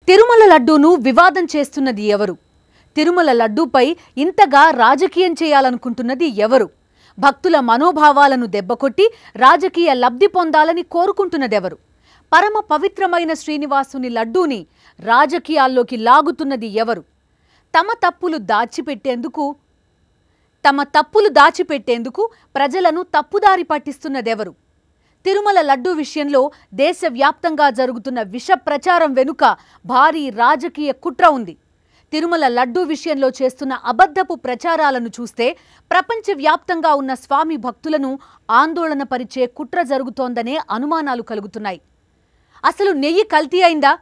తిరుమల లడ్డూను వివాదం చేస్తున్నది ఎవరు? తిరుమల లడ్డూపై ఇంతగా రాజకీయం చేయాలనుకుంటున్నది ఎవరు? భక్తుల మనోభావాలను దెబ్బకొట్టి రాజకీయ లబ్ధి పొందాలని కోరుకుంటున్నదెవరు? పరమ పవిత్రమైన శ్రీనివాసుని లడ్డూని రాజకీయాల్లోకి లాగుతున్నది ఎవరు? తమ తప్పులు దాచిపెట్టేందుకు ప్రజలను తప్పుదారి పట్టిస్తున్నదెవరు? తిరుమల లడ్డూ విషయంలో దేశవ్యాప్తంగా జరుగుతున్న విష ప్రచారం వెనుక భారీ రాజకీయ కుట్ర ఉంది. తిరుమల లడ్డూ విషయంలో చేస్తున్న అబద్ధపు ప్రచారాలను చూస్తే ప్రపంచవ్యాప్తంగా ఉన్న స్వామి భక్తులను ఆందోళన పరిచే కుట్ర జరుగుతోందనే అనుమానాలు కలుగుతున్నాయి. అసలు నెయ్యి కల్తీ అయిందా?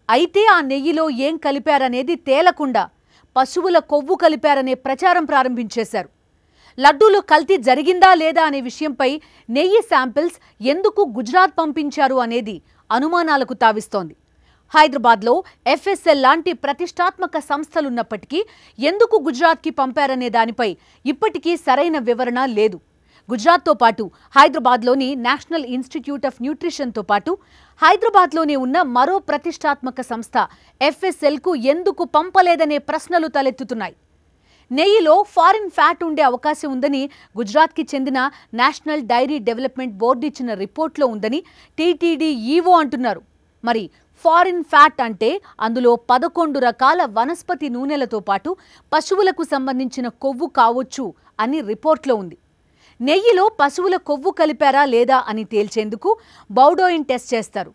అయితే ఆ నెయ్యిలో ఏం కలిపారనేది తేలకుండా పశువుల కొవ్వు కలిపారనే ప్రచారం ప్రారంభించేశారు. లడ్డూలో కల్తీ జరిగిందా లేదా అనే విషయంపై నెయ్యి శాంపిల్స్ ఎందుకు గుజరాత్ పంపించారు అనేది అనుమానాలకు తావిస్తోంది. హైదరాబాద్లో FSL లాంటి ప్రతిష్టాత్మక సంస్థలున్నప్పటికీ ఎందుకు గుజరాత్కి పంపారనే దానిపై ఇప్పటికీ సరైన వివరణ లేదు. గుజరాత్తో పాటు హైదరాబాద్లోని నేషనల్ ఇన్స్టిట్యూట్ ఆఫ్ న్యూట్రిషన్తో పాటు హైదరాబాద్లోనే ఉన్న మరో ప్రతిష్టాత్మక సంస్థ FSLకు ఎందుకు పంపలేదనే ప్రశ్నలు తలెత్తుతున్నాయి. నెయ్యిలో ఫారిన్ ఫ్యాట్ ఉండే అవకాశం ఉందని గుజరాత్కి చెందిన నేషనల్ డైరీ డెవలప్మెంట్ బోర్డు ఇచ్చిన రిపోర్ట్లో ఉందని TTD EO అంటున్నారు. మరి ఫారిన్ ఫ్యాట్ అంటే అందులో 11 రకాల వనస్పతి నూనెలతో పాటు పశువులకు సంబంధించిన కొవ్వు కావచ్చు అని రిపోర్ట్లో ఉంది. నెయ్యిలో పశువుల కొవ్వు కలిపారా లేదా అని తేల్చేందుకు బౌడోయిన్ టెస్ట్ చేస్తారు.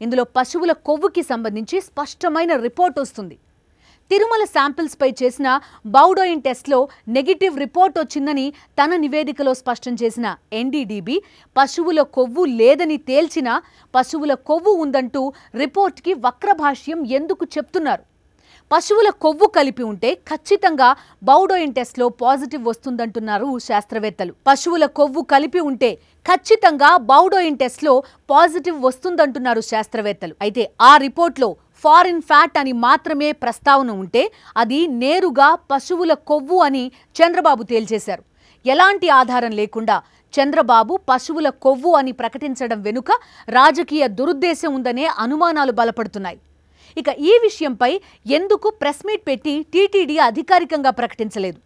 ఇందులో పశువుల కొవ్వుకి సంబంధించి స్పష్టమైన రిపోర్ట్ వస్తుంది. తిరుమల శాంపిల్స్పై చేసిన బౌడోయిన్ టెస్ట్లో నెగిటివ్ రిపోర్ట్ వచ్చిందని తన నివేదికలో స్పష్టం చేసిన NDDB పశువుల కొవ్వు లేదని తేల్చినా పశువుల కొవ్వు ఉందంటూ రిపోర్ట్కి వక్రభాష్యం ఎందుకు చెప్తున్నారు? పశువుల కొవ్వు కలిపి ఉంటే ఖచ్చితంగా బౌడోయిన్ టెస్ట్లో పాజిటివ్ వస్తుందంటున్నారు శాస్త్రవేత్తలు. పశువుల కొవ్వు కలిపి ఉంటే ఖచ్చితంగా బౌడోయిన్ టెస్ట్లో పాజిటివ్ వస్తుందంటున్నారు శాస్త్రవేత్తలు. అయితే ఆ రిపోర్ట్లో ఫారిన్ ఫ్యాట్ అని మాత్రమే ప్రస్తావన ఉంటే అది నేరుగా పశువుల కొవ్వు అని చంద్రబాబు తేల్చేశారు. ఎలాంటి ఆధారం లేకుండా చంద్రబాబు పశువుల కొవ్వు అని ప్రకటించడం వెనుక రాజకీయ దురుద్దేశం ఉందనే అనుమానాలు బలపడుతున్నాయి. ఇక ఈ విషయంపై ఎందుకు ప్రెస్ మీట్ పెట్టి TTD అధికారికంగా ప్రకటించలేదు?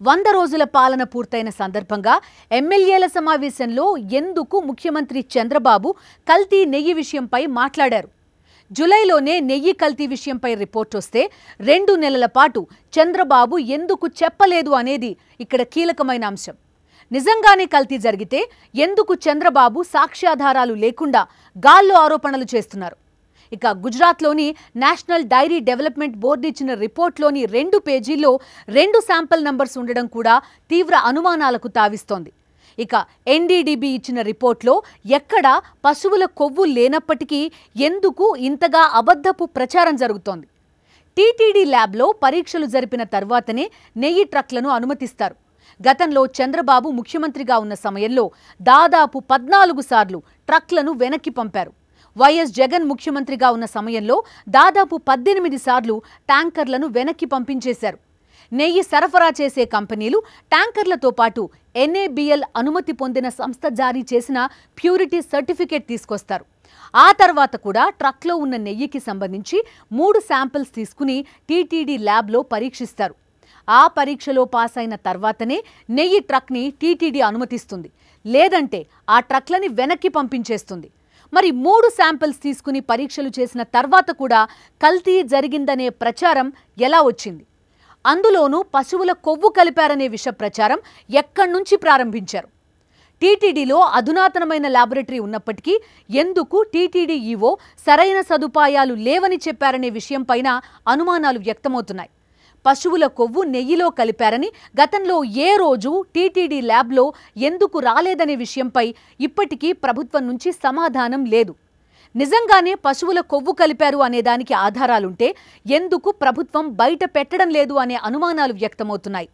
100 రోజుల పాలన పూర్తయిన సందర్భంగా ఎమ్మెల్యేల సమావేశంలో ఎందుకు ముఖ్యమంత్రి చంద్రబాబు కల్తీ నెయ్యి విషయంపై మాట్లాడారు? జూలైలోనే నెయ్యి కల్తీ విషయంపై రిపోర్ట్ వస్తే 2 నెలల పాటు చంద్రబాబు ఎందుకు చెప్పలేదు అనేది ఇక్కడ కీలకమైన అంశం. నిజంగానే కల్తీ జరిగితే ఎందుకు చంద్రబాబు సాక్ష్యాధారాలు లేకుండా గాల్లో ఆరోపణలు చేస్తున్నారు? ఇక గుజరాత్లోని నేషనల్ డైరీ డెవలప్మెంట్ బోర్డు ఇచ్చిన రిపోర్ట్లోని 2 పేజీల్లో 2 శాంపిల్ నంబర్స్ ఉండడం కూడా తీవ్ర అనుమానాలకు తావిస్తోంది. ఇక NDDB ఇచ్చిన రిపోర్ట్లో ఎక్కడా పశువుల కొవ్వు లేనప్పటికీ ఎందుకు ఇంతగా అబద్ధపు ప్రచారం జరుగుతోంది? TTD ల్యాబ్లో పరీక్షలు జరిపిన తర్వాతనే నెయ్యి ట్రక్లను అనుమతిస్తారు. గతంలో చంద్రబాబు ముఖ్యమంత్రిగా ఉన్న సమయంలో దాదాపు 14 సార్లు ట్రక్లను వెనక్కి పంపారు. వైఎస్ జగన్ ముఖ్యమంత్రిగా ఉన్న సమయంలో దాదాపు 18 సార్లు ట్యాంకర్లను వెనక్కి పంపించేశారు. నెయ్యి సరఫరా చేసే కంపెనీలు ట్యాంకర్లతో పాటు NABL అనుమతి పొందిన సంస్థ జారీ చేసిన ప్యూరిటీ సర్టిఫికేట్ తీసుకొస్తారు. ఆ తర్వాత కూడా ట్రక్లో ఉన్న నెయ్యికి సంబంధించి 3 శాంపిల్స్ తీసుకుని TTD ల్యాబ్లో పరీక్షిస్తారు. ఆ పరీక్షలో పాస్ అయిన తర్వాతనే నెయ్యి ట్రక్ని TTD అనుమతిస్తుంది. లేదంటే ఆ ట్రక్లని వెనక్కి పంపించేస్తుంది. మరి 3 శాంపిల్స్ తీసుకుని పరీక్షలు చేసిన తర్వాత కూడా కల్తీ జరిగిందనే ప్రచారం ఎలా వచ్చింది? అందులోనూ పశువుల కొవ్వు కలిపారనే విష ప్రచారం ఎక్కడి నుంచి ప్రారంభించారు? TTDలో అధునాతనమైన ల్యాబొరేటరీ ఉన్నప్పటికీ ఎందుకు TTD EO సరైన సదుపాయాలు లేవని చెప్పారనే విషయంపైన అనుమానాలు వ్యక్తమవుతున్నాయి. పశువుల కొవ్వు నెయ్యిలో కలిపారని గతంలో ఏ రోజు TTD ల్యాబ్లో ఎందుకు రాలేదనే విషయంపై ఇప్పటికీ ప్రభుత్వం నుంచి సమాధానం లేదు. నిజంగానే పశువుల కొవ్వు కలిపారు అనేదానికి ఆధారాలుంటే ఎందుకు ప్రభుత్వం బయట పెట్టడం లేదు అనే అనుమానాలు వ్యక్తమవుతున్నాయి.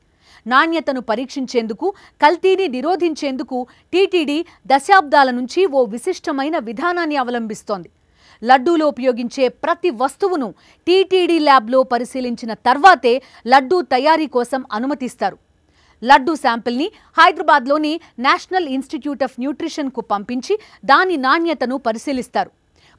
నాణ్యతను పరీక్షించేందుకు, కల్తీని నిరోధించేందుకు TTD దశాబ్దాల నుంచి ఓ విశిష్టమైన విధానాన్ని అవలంబిస్తోంది. లడ్డూలో ఉపయోగించే ప్రతి వస్తువును TTD ల్యాబ్లో పరిశీలించిన తర్వాతే లడ్డూ తయారీ కోసం అనుమతిస్తారు. లడ్డూ శాంపిల్ని హైదరాబాద్లోని నేషనల్ ఇన్స్టిట్యూట్ ఆఫ్ న్యూట్రిషన్కు పంపించి దాని నాణ్యతను పరిశీలిస్తారు.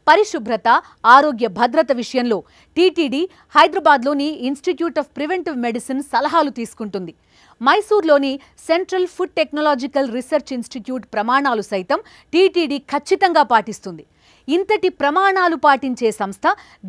పరిశుభ్రత, ఆరోగ్య భద్రత విషయంలో టీటీడీ హైదరాబాద్లోని ఇన్స్టిట్యూట్ ఆఫ్ ప్రివెంటివ్ మెడిసిన్ సలహాలు తీసుకుంటుంది. మైసూర్లోని central food technological research institute ప్రమాణాలు సైతం టీటీడీ ఖచ్చితంగా పాటిస్తుంది. ఇంతటి ప్రమాణాలు పాటించే సంస్థ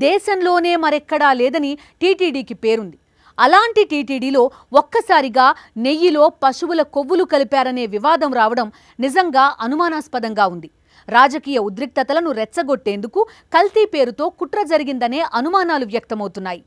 దేశంలోనే మరెక్కడా లేదని టీటీడీకి పేరుంది. అలాంటి టీటీడీలో ఒక్కసారిగా నెయ్యిలో పశువుల కొవ్వులు కలిపారనే వివాదం రావడం నిజంగా అనుమానాస్పదంగా ఉంది. రాజకీయ ఉద్రిక్తతలను రెచ్చగొట్టేందుకు కల్తీ పేరుతో కుట్ర జరిగిందనే అనుమానాలు వ్యక్తమవుతున్నాయి.